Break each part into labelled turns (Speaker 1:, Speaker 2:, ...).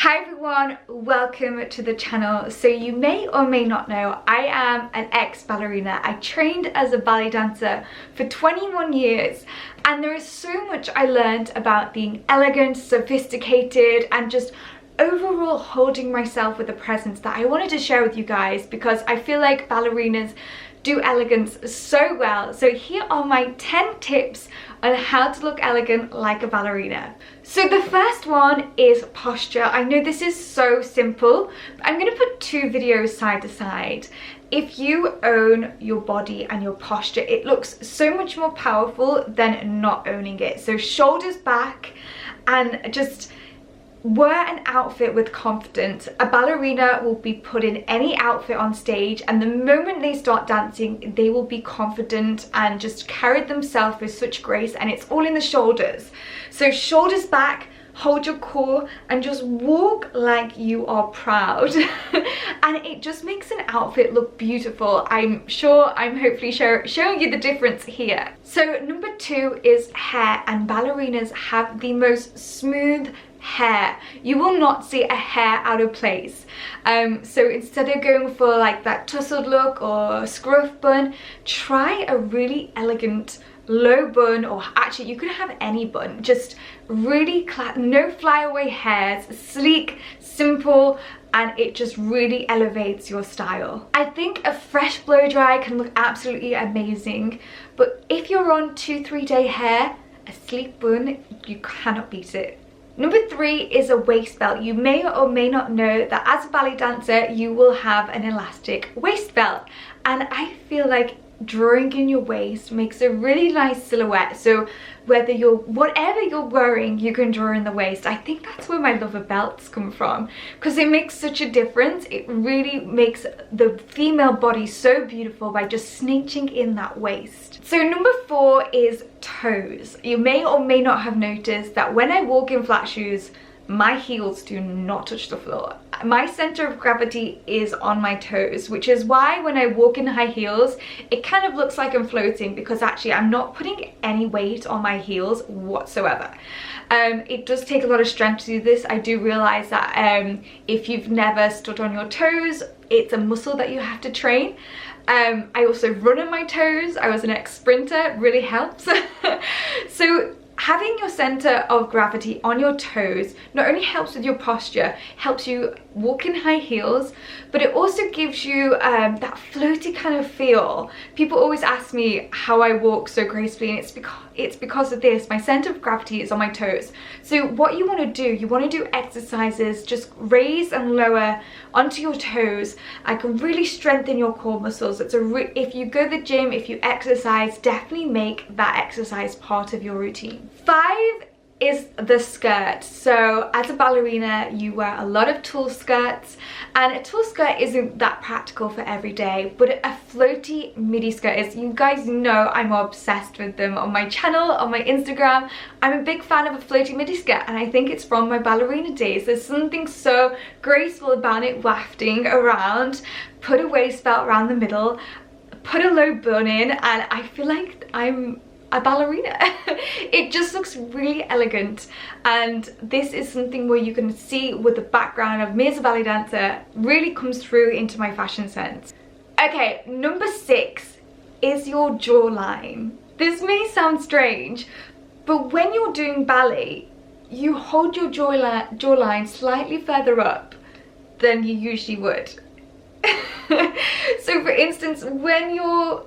Speaker 1: Hi everyone, welcome to the channel. So you may or may not know, I am an ex-ballerina. I trained as a ballet dancer for 21 years and there is so much I learned about being elegant, sophisticated and just overall holding myself with a presence that I wanted to share with you guys because I feel like ballerinas do elegance so well. So here are my 10 tips on how to look elegant like a ballerina. So the first one is posture. I know this is so simple, but I'm going to put two videos side to side. If you own your body and your posture, it looks so much more powerful than not owning it. So shoulders back and just wear an outfit with confidence. A ballerina will be put in any outfit on stage and the moment they start dancing they will be confident and just carry themselves with such grace, and it's all in the shoulders. So shoulders back, hold your core and just walk like you are proud and it just makes an outfit look beautiful. I'm hopefully showing you the difference here. So number 2 is hair, and ballerinas have the most smooth hair. You will not see a hair out of place. So instead of going for like that tousled look or scruff bun, try a really elegant low bun, or actually you can have any bun, just really no flyaway hairs, sleek, simple, and it just really elevates your style. I think a fresh blow dry can look absolutely amazing, but if you're on 2-3 day hair, a sleek bun, you cannot beat it. Number 3 is a waist belt. You may or may not know that as a ballet dancer you will have an elastic waist belt, and I feel like drawing in your waist makes a really nice silhouette. So whatever you're wearing, you can draw in the waist. I think that's where my love of belts come from, because it makes such a difference. It really makes the female body so beautiful by just snatching in that waist. So number 4 is toes. You may or may not have noticed that when I walk in flat shoes, my heels do not touch the floor. My center of gravity is on my toes, which is why when I walk in high heels, it kind of looks like I'm floating, because actually I'm not putting any weight on my heels whatsoever. It does take a lot of strength to do this. I do realize that if you've never stood on your toes, it's a muscle that you have to train. I also run on my toes. I was an ex-sprinter, it really helps. So having your center of gravity on your toes not only helps with your posture, helps you walk in high heels, but it also gives you that floaty kind of feel. People always ask me how I walk so gracefully, and it's because of this. My center of gravity is on my toes. So what you want to do, you want to do exercises, just raise and lower onto your toes. I can really strengthen your core muscles. If you go to the gym, if you exercise, definitely make that exercise part of your routine. 5 is the skirt. So as a ballerina you wear a lot of tulle skirts, and a tulle skirt isn't that practical for every day, but a floaty midi skirt is. You guys know I'm obsessed with them on my channel, on my Instagram. I'm a big fan of a floaty midi skirt, and I think it's from my ballerina days. There's something so graceful about it wafting around. Put a waist belt around the middle, put a low bun in, and I feel like I'm a ballerina. It just looks really elegant, and this is something where you can see with the background of me as a ballet dancer really comes through into my fashion sense. Okay, number 6 is your jawline. This may sound strange, but when you're doing ballet you hold your jawline slightly further up than you usually would. So for instance, when you're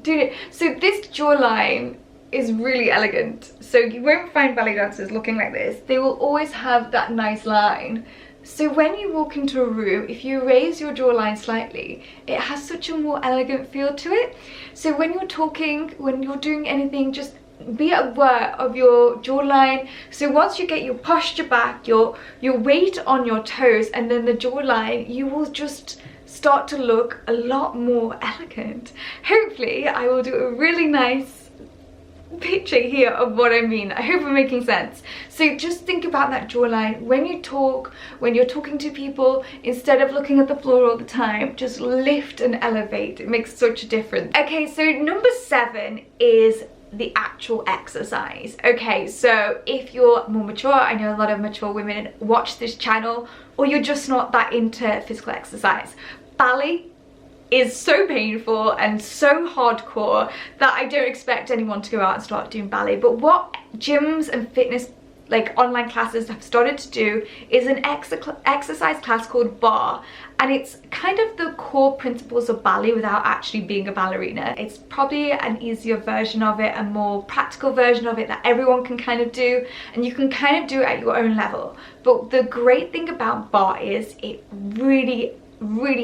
Speaker 1: doing it, so this jawline is really elegant, so you won't find ballet dancers looking like this. They will always have that nice line. So when you walk into a room, if you raise your jawline slightly, it has such a more elegant feel to it. So when you're talking, when you're doing anything, just be aware of your jawline. So once you get your posture back, your weight on your toes, and then the jawline, you will just start to look a lot more elegant. Hopefully I will do a really nice picture here of what I mean. I hope I'm making sense. So just think about that jawline when you talk, when you're talking to people. Instead of looking at the floor all the time, just lift and elevate. It makes such a difference. Okay, so number 7 is the actual exercise. Okay, so if you're more mature, I know a lot of mature women watch this channel, or you're just not that into physical exercise, ballet is so painful and so hardcore that I don't expect anyone to go out and start doing ballet. But what gyms and fitness like online classes have started to do is an exercise class called barre, and it's kind of the core principles of ballet without actually being a ballerina. It's probably an easier version of it, a more practical version of it that everyone can kind of do, and you can kind of do it at your own level. But the great thing about barre is it really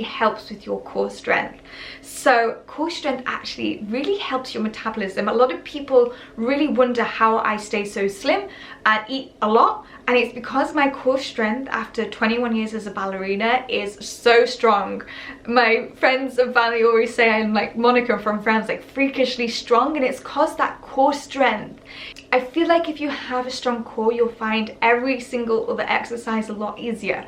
Speaker 1: helps with your core strength. So core strength actually really helps your metabolism. A lot of people really wonder how I stay so slim and eat a lot, and it's because my core strength after 21 years as a ballerina is so strong. My friends of ballet always say I'm like Monica from Friends, like freakishly strong, and it's caused that core strength. I feel like if you have a strong core, you'll find every single other exercise a lot easier.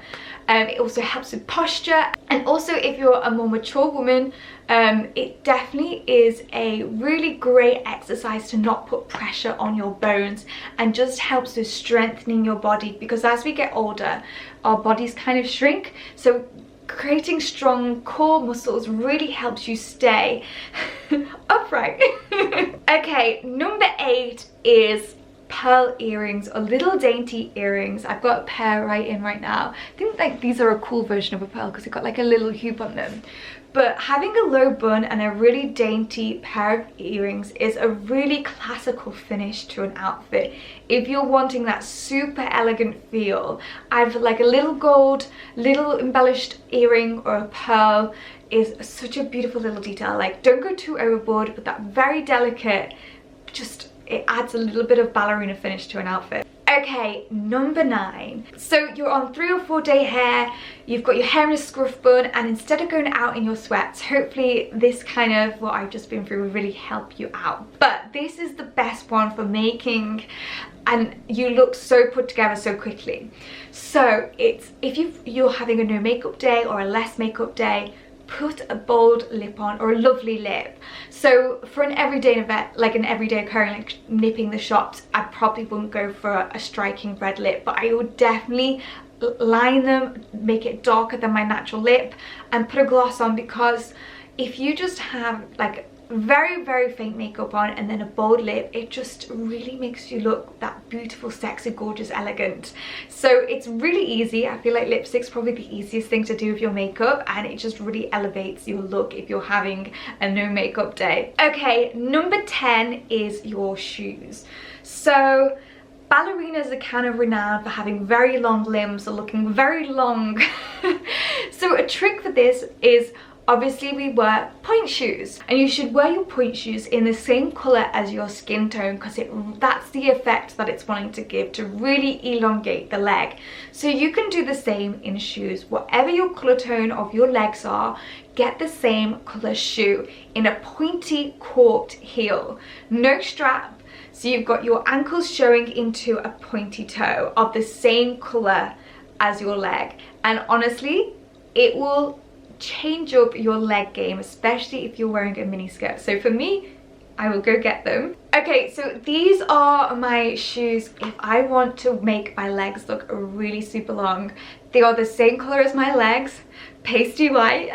Speaker 1: It also helps with posture, and also if you're a more mature woman, it definitely is a really great exercise to not put pressure on your bones, and just helps with strengthening your body, because as we get older our bodies kind of shrink, so creating strong core muscles really helps you stay upright. Okay, number 8 is pearl earrings, or little dainty earrings. I've got a pair right now. I think like these are a cool version of a pearl because they've got like a little hoop on them. But having a low bun and a really dainty pair of earrings is a really classical finish to an outfit. If you're wanting that super elegant feel, I've like a little gold, little embellished earring or a pearl is such a beautiful little detail. Like, don't go too overboard, but that very delicate, just it adds a little bit of ballerina finish to an outfit. Okay, number 9. So you're on 3 or 4 day hair, you've got your hair in a scruff bun, and instead of going out in your sweats, hopefully this kind of what I've just been through will really help you out. But this is the best one for making and you look so put together so quickly. So it's if you're having a no makeup day or a less makeup day, put a bold lip on, or a lovely lip. So for an everyday event, like an everyday occurring, like nipping the shops, I probably wouldn't go for a striking red lip, but I would definitely line them, make it darker than my natural lip, and put a gloss on, because if you just have like very faint makeup on and then a bold lip, it just really makes you look that beautiful, sexy, gorgeous, elegant. So it's really easy. I feel like lipstick's probably the easiest thing to do with your makeup, and it just really elevates your look if you're having a no makeup day. Okay, number 10 is your shoes. So ballerinas are kind of renowned for having very long limbs or looking very long. So a trick for this is, obviously we wear point shoes, and you should wear your point shoes in the same color as your skin tone, because that's the effect that it's wanting to give, to really elongate the leg. So you can do the same in shoes. Whatever your color tone of your legs are, get the same color shoe in a pointy corked heel, no strap, so you've got your ankles showing into a pointy toe of the same color as your leg. And honestly, it will change up your leg game, especially if you're wearing a mini skirt. So for me, I will go get them. Okay, so these are my shoes if I want to make my legs look really super long. They are the same color as my legs, pasty white.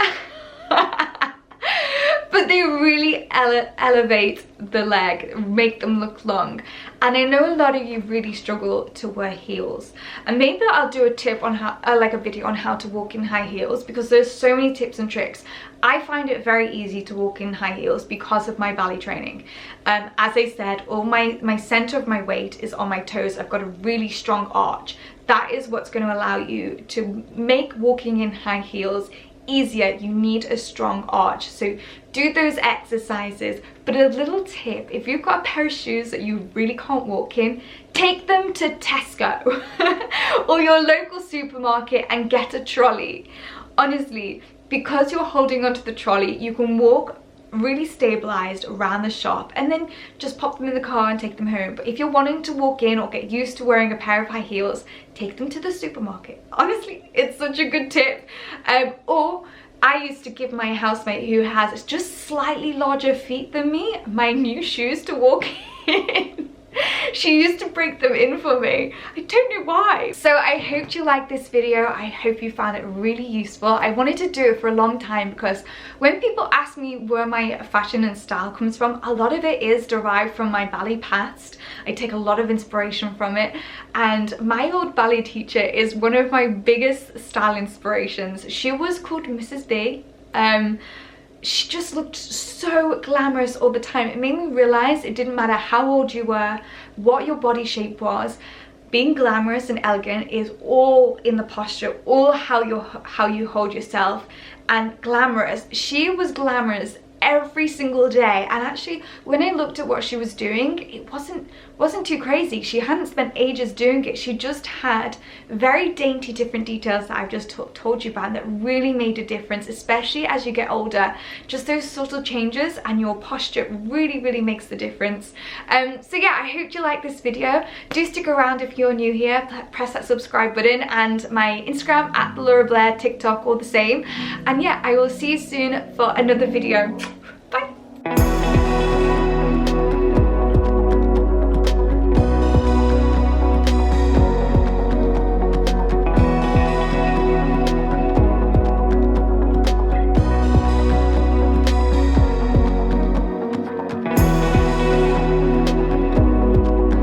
Speaker 1: But they really elevate the leg, make them look long. And I know a lot of you really struggle to wear heels, and maybe I'll do a tip on how, like a video on how to walk in high heels, because there's so many tips and tricks. I find it very easy to walk in high heels because of my ballet training. As I said, all my center of my weight is on my toes. I've got a really strong arch. That is what's going to allow you to make walking in high heels easier. You need a strong arch, so do those exercises. But a little tip, if you've got a pair of shoes that you really can't walk in, take them to Tesco or your local supermarket and get a trolley. Honestly, because you're holding onto the trolley, you can walk really stabilized around the shop and then just pop them in the car and take them home. But if you're wanting to walk in or get used to wearing a pair of high heels, take them to the supermarket. Honestly, it's such a good tip. Or I used to give my housemate, who has just slightly larger feet than me, my new shoes to walk in. She used to break them in for me. I don't know why. So I hope you liked this video. I hope you found it really useful. I wanted to do it for a long time because when people ask me where my fashion and style comes from, a lot of it is derived from my ballet past. I take a lot of inspiration from it, and my old ballet teacher is one of my biggest style inspirations. She was called Mrs. B. She just looked so glamorous all the time. It made me realize it didn't matter how old you were, what your body shape was. Being glamorous and elegant is all in the posture, all how you hold yourself. And glamorous, she was glamorous every single day. And actually, when I looked at what she was doing, it wasn't too crazy. She hadn't spent ages doing it. She just had very dainty different details that I've just told you about that really made a difference, especially as you get older. Just those subtle changes and your posture really makes the difference. So yeah, I hope you like this video. Do stick around if you're new here. Press that subscribe button, and my Instagram @LauraBlair, TikTok, all the same. And yeah, I will see you soon for another video.